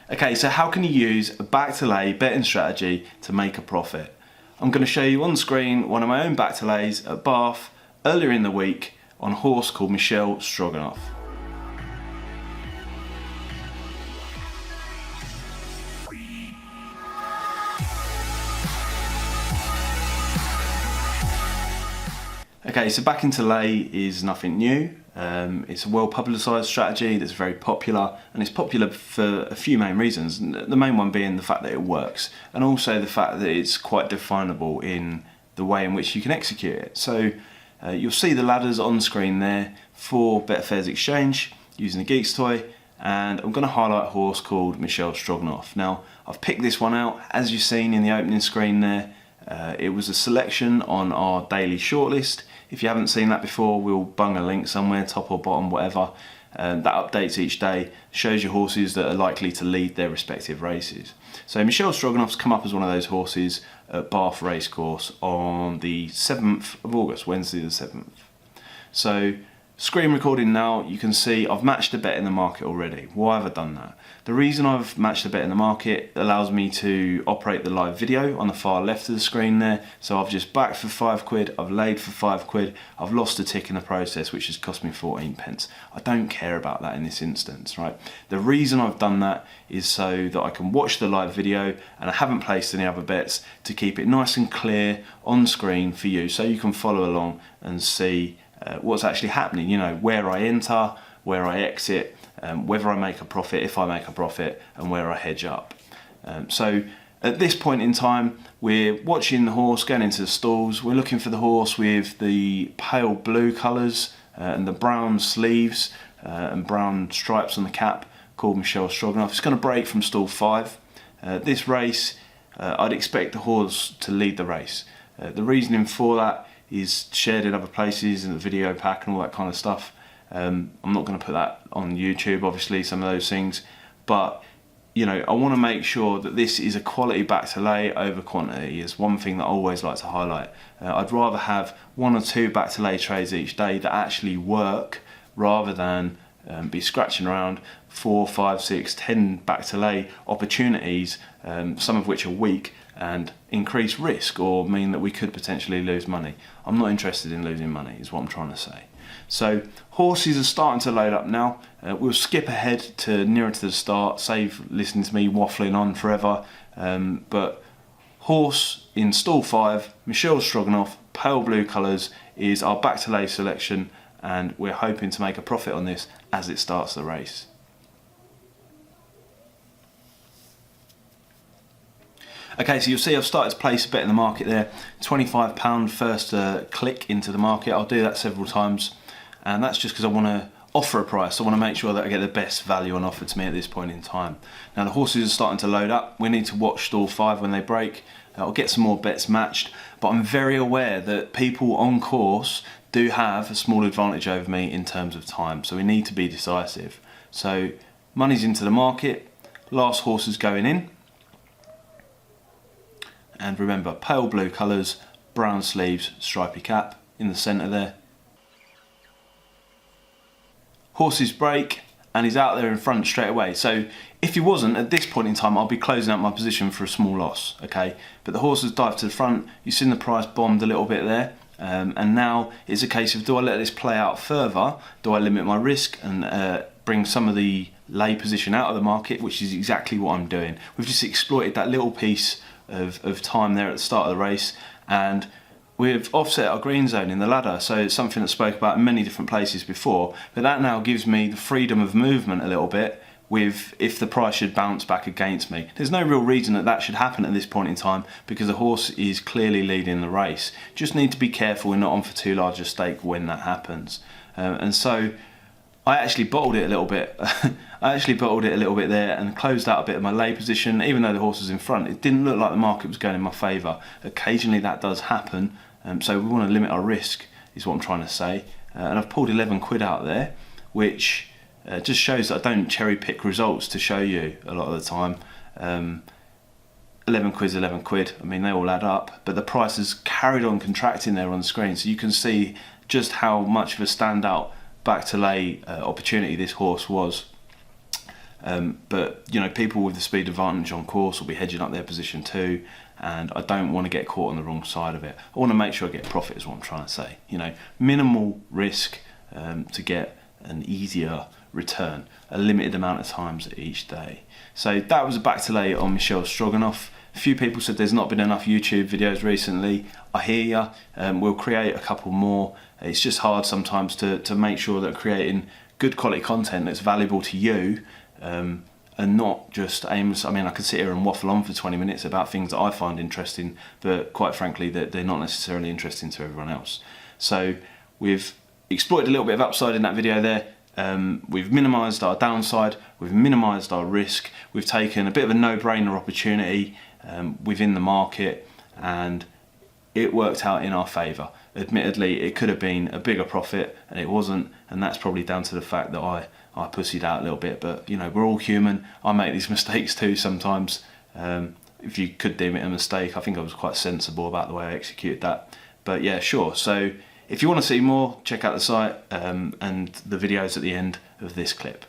Okay, so how can you use a back-to-lay betting strategy to make a profit? I'm going to show you on screen one of my own back-to-lays at Bath earlier in the week on a horse called Michelle Stroganoff. Okay, so back into lay is nothing new. It's a well publicised strategy that's very popular, and it's popular for a few main reasons. The main one being the fact that it works, and also the fact that it's quite definable in the way in which you can execute it. So you'll see the ladders on screen there for Betfair's exchange using the Geeks Toy, and I'm going to highlight a horse called Michelle Stroganoff. Now, I've picked this one out, as you've seen in the opening screen there. It was a selection on our daily shortlist. If you haven't seen that before, we'll bung a link somewhere, top or bottom, whatever. That updates each day, shows you horses that are likely to lead their respective races. So Michelle Stroganoff's come up as one of those horses at Bath Racecourse on the 7th of August, Wednesday the 7th. So screen recording now, you can see I've matched a bet in the market already. Why have I done that? The reason I've matched a bet in the market allows me to operate the live video on the far left of the screen there. So I've just backed for £5, I've laid for £5, I've lost a tick in the process, which has cost me 14 pence. I don't care about that in this instance, right? The reason I've done that is so that I can watch the live video, and I haven't placed any other bets, to keep it nice and clear on screen for you, so you can follow along and see what's actually happening, you know, where I enter, where I exit, whether I make a profit, if I make a profit, and where I hedge up. So at this point in time, we're watching the horse going into the stalls. We're looking for the horse with the pale blue colours and the brown sleeves and brown stripes on the cap, called Michelle Stroganoff. It's going to break from stall 5. This race, I'd expect the horse to lead the race. The reasoning for that is shared in other places in the video pack and all that kind of stuff. I'm not going to put that on YouTube, obviously, some of those things, but you know, I want to make sure that this is a quality back to lay over quantity is one thing that I always like to highlight. I'd rather have 1 or 2 back to lay trades each day that actually work, rather than be scratching around 4, 5, 6, 10 back to lay opportunities, some of which are weak and increase risk or mean that we could potentially lose money. I'm not interested in losing money, is what I'm trying to say. So horses are starting to load up now. We'll skip ahead to nearer to the start, save listening to me waffling on forever. But horse in stall 5, Michelle Stroganoff, pale blue colours, is our back to lay selection, and we're hoping to make a profit on this as it starts the race. Okay, so you'll see I've started to place a bet in the market there. £25 first click into the market. I'll do that several times, and that's just because I want to offer a price. I want to make sure that I get the best value on offer to me at this point in time. Now the horses are starting to load up. We need to watch stall 5 when they break. I'll get some more bets matched, but I'm very aware that people on course do have a small advantage over me in terms of time, so we need to be decisive. So money's into the market, last horse is going in. And remember, pale blue colours, brown sleeves, stripy cap in the centre there. Horses break, and he's out there in front straight away. So if he wasn't, at this point in time, I'll be closing out my position for a small loss, okay? But the horse has dived to the front. You've seen the price bombed a little bit there. And now it's a case of, do I let this play out further? Do I limit my risk and bring some of the lay position out of the market, which is exactly what I'm doing. We've just exploited that little piece of time there at the start of the race, and we've offset our green zone in the ladder, so it's something that I spoke about in many different places before, but that now gives me the freedom of movement a little bit with if the price should bounce back against me. There's no real reason that that should happen at this point in time, because the horse is clearly leading the race. Just need to be careful we're not on for too large a stake when that happens. And so I actually bottled it a little bit. There and closed out a bit of my lay position, even though the horse was in front. It didn't look like the market was going in my favour. Occasionally that does happen, so we want to limit our risk, is what I'm trying to say. And I've pulled 11 quid out there, which just shows that I don't cherry pick results to show you a lot of the time. 11 quid's 11 quid, I mean they all add up, but the price has carried on contracting there on the screen, so you can see just how much of a standout back to lay opportunity this horse was. But you know, people with the speed advantage on course will be hedging up their position too, and I don't want to get caught on the wrong side of it. I want to make sure I get profit, is what I'm trying to say. You know, minimal risk to get an easier return, a limited amount of times each day. So that was a back to lay on Michelle Stroganoff. A few people said there's not been enough YouTube videos recently. I hear ya. We'll create a couple more. It's just hard sometimes to make sure that creating good quality content that's valuable to you, and not just aims. I mean, I could sit here and waffle on for 20 minutes about things that I find interesting, but quite frankly, they're not necessarily interesting to everyone else. So we've exploited a little bit of upside in that video there. We've minimised our downside, we've minimised our risk, we've taken a bit of a no-brainer opportunity within the market, and it worked out in our favour. Admittedly, it could have been a bigger profit, and it wasn't, and that's probably down to the fact that I pussied out a little bit, but you know, we're all human. I make these mistakes too sometimes. If you could deem it a mistake, I think I was quite sensible about the way I executed that. But yeah, sure. So if you want to see more, check out the site and the videos at the end of this clip.